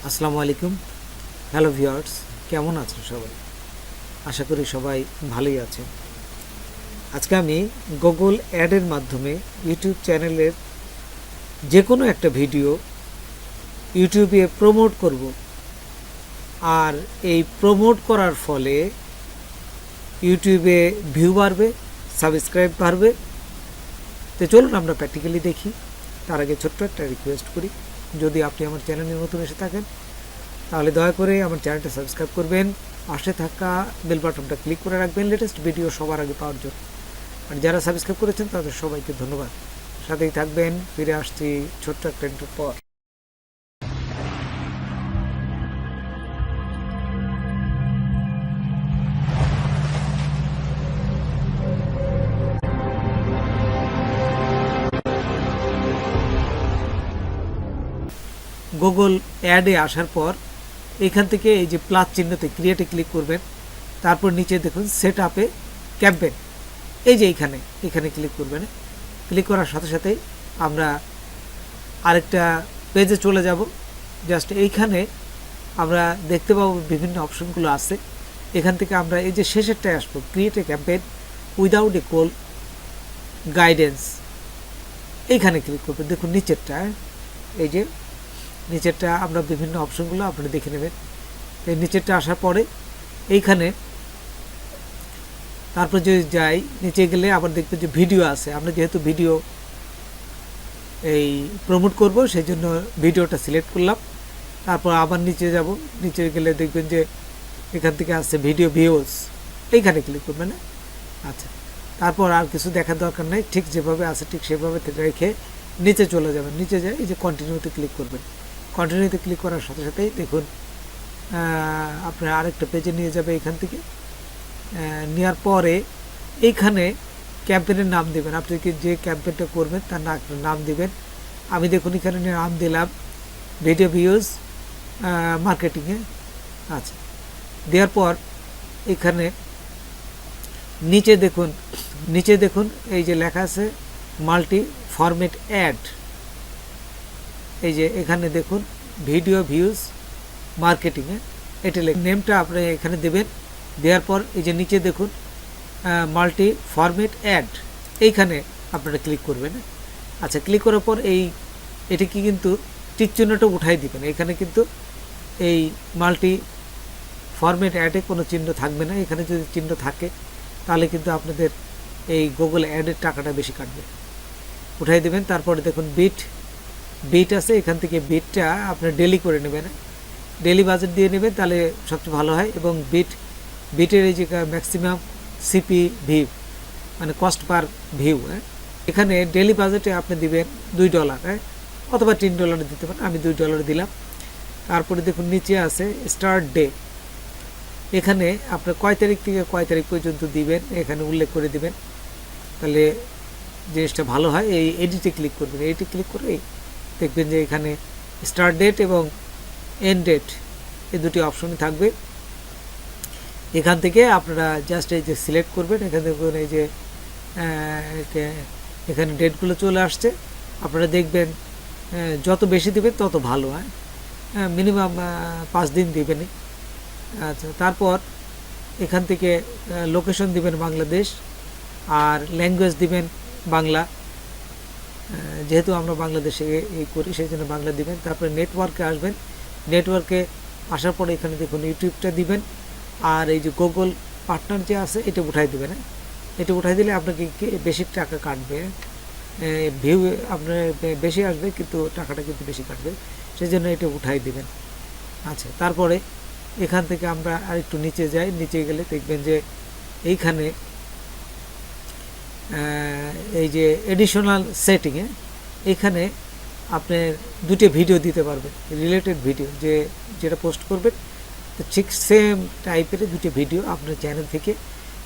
আসসালামু আলাইকুম। Hello viewers, কেমন আছেন সবাই? আশা করি সবাই ভালোই আছেন। আজকে আমি গুগল অ্যাডের মাধ্যমে ইউটিউব চ্যানেলের যে কোনো একটা ভিডিও ইউটিউবে প্রমোট করব, আর এই প্রমোট করার ফলে ইউটিউবে ভিউ বাড়বে, সাবস্ক্রাইব বাড়বে। তো চলুন আমরা প্র্যাকটিক্যালি দেখি। তার আগে ছোট্ট একটা রিকোয়েস্ট করি, যদি আপনি আমার চ্যানেলে নতুন এসে থাকেন তাহলে দয়া করে আমার চ্যানেলটা সাবস্ক্রাইব করবেন, পাশে থাকা বেল বাটনটা ক্লিক করে রাখবেন লেটেস্ট ভিডিও সবার আগে পাওয়ার জন্য। আর যারা সাবস্ক্রাইব করেছেন তাদের সবাইকে ধন্যবাদ। সাথেই থাকবেন, ফিরে আসছি ছোট্ট একটা ইন্টার পর। গুগল অ্যাডে আসার পর এখান থেকে এই যে প্লাস চিহ্নতে ক্রিয়েটে ক্লিক করবেন, তারপর নিচে দেখুন সেট আপে ক্যাম্পেইন, এই যে এখানে ক্লিক করবেন। ক্লিক করার সাথে সাথেই আমরা আরেকটা পেজে চলে যাব। জাস্ট এইখানে আমরা দেখতে পাবো বিভিন্ন অপশনগুলো আছে। এখান থেকে আমরা এই যে শেষেরটায় আসবো, create a campaign without a call guidance, এইখানে ক্লিক করবেন। দেখুন নিচেরটা, এই যে নিচেরটা আমরা বিভিন্ন অপশনগুলো আপনি দেখে নেবেন। এই নিচেরটা আসার পরে এইখানে তারপর যদি যাই নিচে গেলে আবার দেখবেন যে ভিডিও আছে। আমরা যেহেতু ভিডিও এই প্রমোট করব সেই জন্য ভিডিওটা সিলেক্ট করলাম। তারপর আবার নিচে যাব, নিচে গেলে দেখবেন যে এখান থেকে আসছে ভিডিও ভিউজ, এইখানে ক্লিক করবেন। আচ্ছা, তারপর আর কিছু দেখার দরকার নেই, ঠিক যেভাবে আছে ঠিক সেভাবে রেখে নিচে চলে যাবেন। নিচে যায় এই যে কন্টিনিউতে ক্লিক করবেন। কন্টিনিউতে ক্লিক করার সাথে সাথেই দেখুন আপনার আরেকটা পেজে নিয়ে যাবে। এখান থেকে নেওয়ার পরে এইখানে ক্যাম্পেইনের নাম দেবেন। আপনি কি যে ক্যাম্পেইনটা করবেন তার নাম দিবেন। আমি দেখুন এখানে নাম দিলাম ভিডিও ভিউজ মার্কেটিংয়ে। আচ্ছা, দেওয়ার পর এখানে নিচে দেখুন এই যে লেখা আছে মাল্টি ফরম্যাট অ্যাড, এই যে এখানে দেখুন ভিডিও ভিউজ মার্কেটিংয়ে, এটা নেমটা আপনি এখানে দেবেন। দেওয়ার পর এই যে নিচে দেখুন মাল্টি ফরম্যাট অ্যাড, এইখানে আপনারা ক্লিক করবেন। আচ্ছা, ক্লিক করার পর এটি কি কিন্তু টিক চিহ্নটা উঠাই দিবেন। এখানে কিন্তু এই মাল্টি ফরম্যাট অ্যাডে কোনো চিহ্ন থাকবে না। এখানে যদি চিহ্ন থাকে তাহলে কিন্তু আপনাদের এই গুগল অ্যাডের টাকাটা বেশি কাটবে, উঠাই দেবেন। তারপরে দেখুন বিট আছে, এখান থেকে বিটটা আপনি ডেলি করে নেবেন, ডেলি বাজেট দিয়ে নেবেন, তাহলে সবচেয়ে ভালো হয়। এবং বিটের এই যে ম্যাক্সিমাম সিপি ভিউ মানে কস্ট পার ভিউ, এখানে ডেলি বাজেটে আপনি দিবেন $2, অথবা $3 দিতে পারেন। আমি $2 দিলাম। তারপরে দেখুন নিচে আছে স্টার্ট ডে, এখানে আপনার কয় তারিখ থেকে কয় তারিখ পর্যন্ত দিবেন এখানে উল্লেখ করে দিবেন, তাহলে জিনিসটা ভালো হয়। এই এডিটে ক্লিক করবেন। এডিটে ক্লিক করে দেখবেন যে এখানে স্টার্ট ডেট এবং এন্ড ডেট এই দুটি অপশনই থাকবে। এখান থেকে আপনারা জাস্ট এই যে সিলেক্ট করবেন। এখানে দেখবেন এই যে এখানে ডেটগুলো চলে আসছে। আপনারা দেখবেন যত বেশি দিবেন তত ভালো হয়, মিনিমাম 5 দিন দিবেনই। আচ্ছা, তারপর এখান থেকে লোকেশন দিবেন বাংলাদেশ, আর ল্যাঙ্গুয়েজ দিবেন বাংলা, যেহেতু আমরা বাংলাদেশে এই করি সেই জন্য বাংলা দিবেন। তারপরে নেটওয়ার্কে আসবেন। নেটওয়ার্কে আসার পরে এখানে দেখুন ইউটিউবটা দিবেন, আর এই যে গুগল পার্টনার যে আছে এটা উঠাই দেবেন। এটা উঠাই দিলে আপনাকে বেশি টাকা কাটবে, ভিউ আপনার বেশি আসবে কিন্তু টাকাটা কিন্তু বেশি কাটবে, সেই জন্য এটা উঠাই দিবেন। আচ্ছা, তারপরে এখান থেকে আমরা আরেকটু নিচে যাই। নিচে গেলে দেখবেন যে এইখানে এই যে এডিশনাল সেটিংয়ে এখানে আপনি দুটো ভিডিও দিতে পারবেন, রিলেটেড ভিডিও যেটা পোস্ট করবেন ঠিক সেম টাইপের দুটো ভিডিও আপনার চ্যানেল থেকে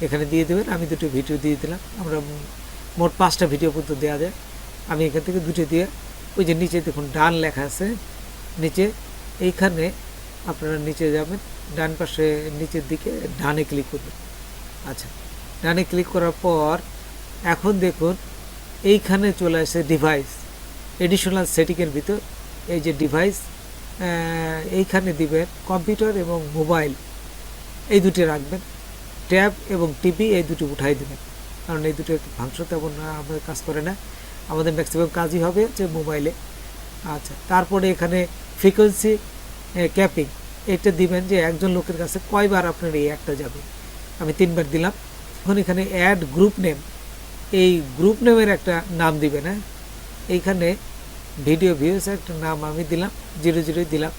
এখানে দিয়ে দেবেন। আমি দুটো ভিডিও দিয়ে দিলাম। আমরা মোট 5টা ভিডিও পর্যন্ত দেওয়া যায়। আমি এখান থেকে দুটো দিয়ে ওই যে নিচে দেখুন ডান লেখা আছে, নিচে এইখানে আপনারা নিচে যাবেন, ডান পাশে নিচের দিকে ডানে ক্লিক করবেন। আচ্ছা, ডানে ক্লিক করার পর এখন দেখুন এইখানে চলে আসে ডিভাইস, এডিশনাল সেটিংয়ের ভিতর এই যে ডিভাইস এইখানে দিবেন কম্পিউটার এবং মোবাইল, এই দুটি রাখবেন। ট্যাব এবং টিভি এই দুটি উঠাই দেবেন, কারণ এই দুটো ফাংশন তেমন আমাদের কাজ করে না, আমাদের ম্যাক্সিমাম কাজই হবে যে মোবাইলে। আচ্ছা, তারপরে এখানে ফ্রিকোয়েন্সি ক্যাপিং এটা দিবেন যে একজন লোকের কাছে কয়বার আপনার এই অ্যাডটা যাবে। আমি 3বার দিলাম। এখন এখানে অ্যাড গ্রুপ নেম, এই গ্রুপ নেমের একটা নাম দিবেন। হ্যাঁ, এইখানে ভিডিও ভিউস একটা নাম আমি দিলাম, 00 দিলাম।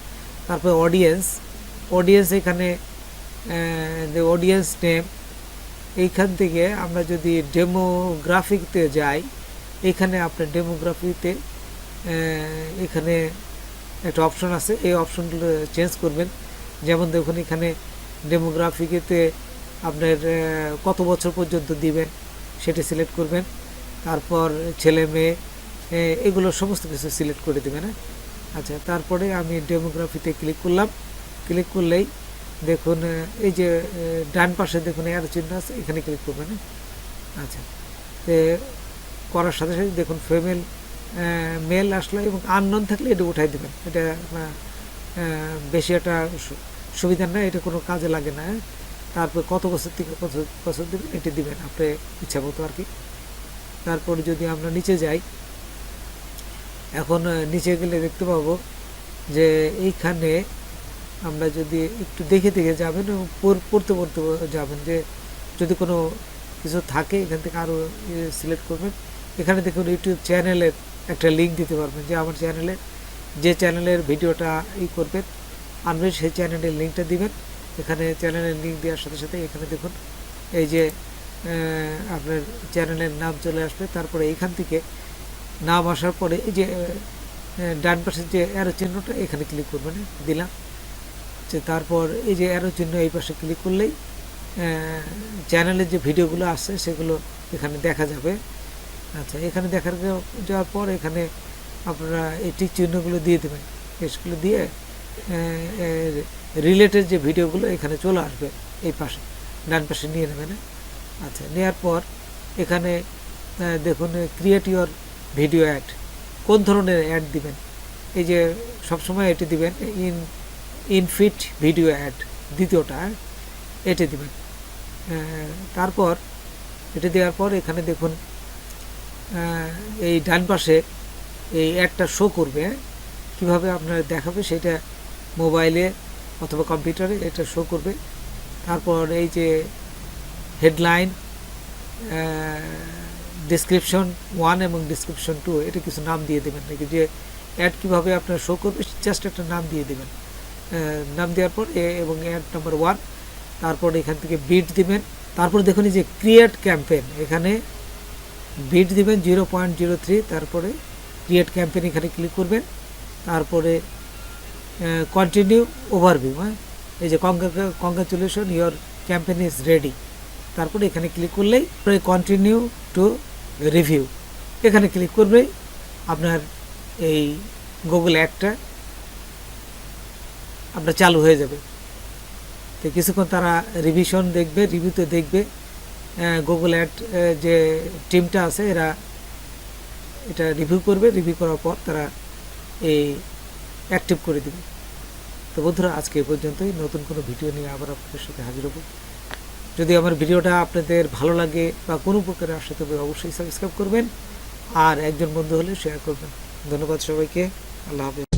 তারপর অডিয়েন্স এখানে অডিয়েন্স নেম, এইখান থেকে আমরা যদি ডেমোগ্রাফিতে যাই, এখানে আপনার ডেমোগ্রাফিতে এখানে একটা অপশন আছে, এই অপশনগুলো চেঞ্জ করবেন। যেমন দেখুন এখানে ডেমোগ্রাফিতে আপনার কত বছর পর্যন্ত দিবেন সেটা সিলেক্ট করবেন। তারপর ছেলে মেয়ে এগুলো সমস্ত কিছু সিলেক্ট করে দেবেন। আচ্ছা, তারপরে আমি ডেমোগ্রাফিতে ক্লিক করলাম। ক্লিক করলেই দেখুন এই যে ডান পাশে দেখুন অ্যারো চিহ্ন আছে, এখানে ক্লিক করবেন। আচ্ছা, করার সাথে সাথে দেখুন ফিমেল মেল আসলো, এবং আননোন থাকলে এটা উঠাই দেবেন। এটা বেশি একটা সুবিধা না, এটা কোনো কাজে লাগে না। তারপর কত বছর থেকে কত বছর দেবেন এটি দিবেন আপনি ইচ্ছা মতো আর কি। তারপর যদি আমরা নিচে যাই, এখন নিচে গেলে দেখতে পাবো যে এইখানে আমরা যদি একটু দেখে দেখে যাবেন এবং পড়তে যাবেন, যে যদি কোনো কিছু থাকে এখান থেকে আরও সিলেক্ট করবেন। এখানে দেখুন ইউটিউব চ্যানেলের একটা লিঙ্ক দিতে পারবেন, যে আমার চ্যানেলের যে চ্যানেলের ভিডিওটা করবেন আনবেন সেই চ্যানেলের লিঙ্কটা দিবেন। এখানে চ্যানেলের লিঙ্ক দেওয়ার সাথে সাথে এখানে দেখুন এই যে আপনার চ্যানেলের নাম চলে আসবে। তারপরে এইখান থেকে নাম আসার পরে এই যে ডান পাশের যে অ্যারো চিহ্নটা এখানে ক্লিক করবেন, দিলাম। তারপর এই যে অ্যারো চিহ্ন এই পাশে ক্লিক করলেই চ্যানেলের যে ভিডিওগুলো আসছে সেগুলো এখানে দেখা যাবে। আচ্ছা, এখানে যাওয়ার পর এখানে আপনারা এই টিক চিহ্নগুলো দিয়ে দেবেন, টেক্সটগুলো দিয়ে রিলেটেড যে ভিডিওগুলো এখানে চলে আসবে এই পাশে ডান পাশে নিয়ে নেবেন। আচ্ছা, নেওয়ার পর এখানে দেখুন ক্রিয়েট ইউর ভিডিও অ্যাড, কোন ধরনের অ্যাড দিবেন। এই যে সবসময় এটি দিবেন ইনফিট ভিডিও অ্যাড, দ্বিতীয়টা এটি দিবেন। তারপর এটি দেওয়ার পর এখানে দেখুন এই ডান পাশে এই অ্যাডটা শো করবে। কিভাবে আপনার দেখাবে সেটা মোবাইলে অথবা কম্পিউটারে এটা শো করবে। তারপর এই যে হেডলাইন, ডেসক্রিপশন 1 এবং ডেসক্রিপশন 2 এটা কিছু নাম দিয়ে দেবেন, নাকি যে অ্যাড কীভাবে আপনার শো করবে জাস্ট একটা নাম দিয়ে দেবেন। নাম দেওয়ার পর এবং অ্যাড নাম্বার 1, তারপর এখান থেকে বিট দিবেন। তারপর দেখুন এই যে ক্রিয়েট ক্যাম্পেইন, এখানে বিট দিবেন 0.03, তারপরে ক্রিয়েট ক্যাম্পেইন এখানে ক্লিক করবেন। তারপরে কন্টিনিউ ওভারভিউ, এই যে congratulation your campaign is ready, তারপরে এখানে ক্লিক করলেই কন্টিনিউ টু রিভিউ এখানে ক্লিক করবেই আপনার এই গুগল অ্যাডটা আপনার চালু হয়ে যাবে। তো কিছুক্ষণ তারা রিভিশন দেখবে, রিভিউতে দেখবে, গুগল অ্যাড যে টিমটা আছে এরা এটা রিভিউ করবে, রিভিউ করার পর তারা এই অ্যাক্টিভ করে দেবে। তো বন্ধুরা, আজকে এই পর্যন্তই। নতুন কোনো ভিডিও নিয়ে আবার আপনাদের সাথে হাজির হব। যদি আমার ভিডিওটা আপনাদের ভালো লাগে বা কোনো উপকারে আসে তবে অবশ্যই সাবস্ক্রাইব করবেন, আর একজন বন্ধু হলে শেয়ার করবেন। ধন্যবাদ সবাইকে। আল্লাহ হাফেজ।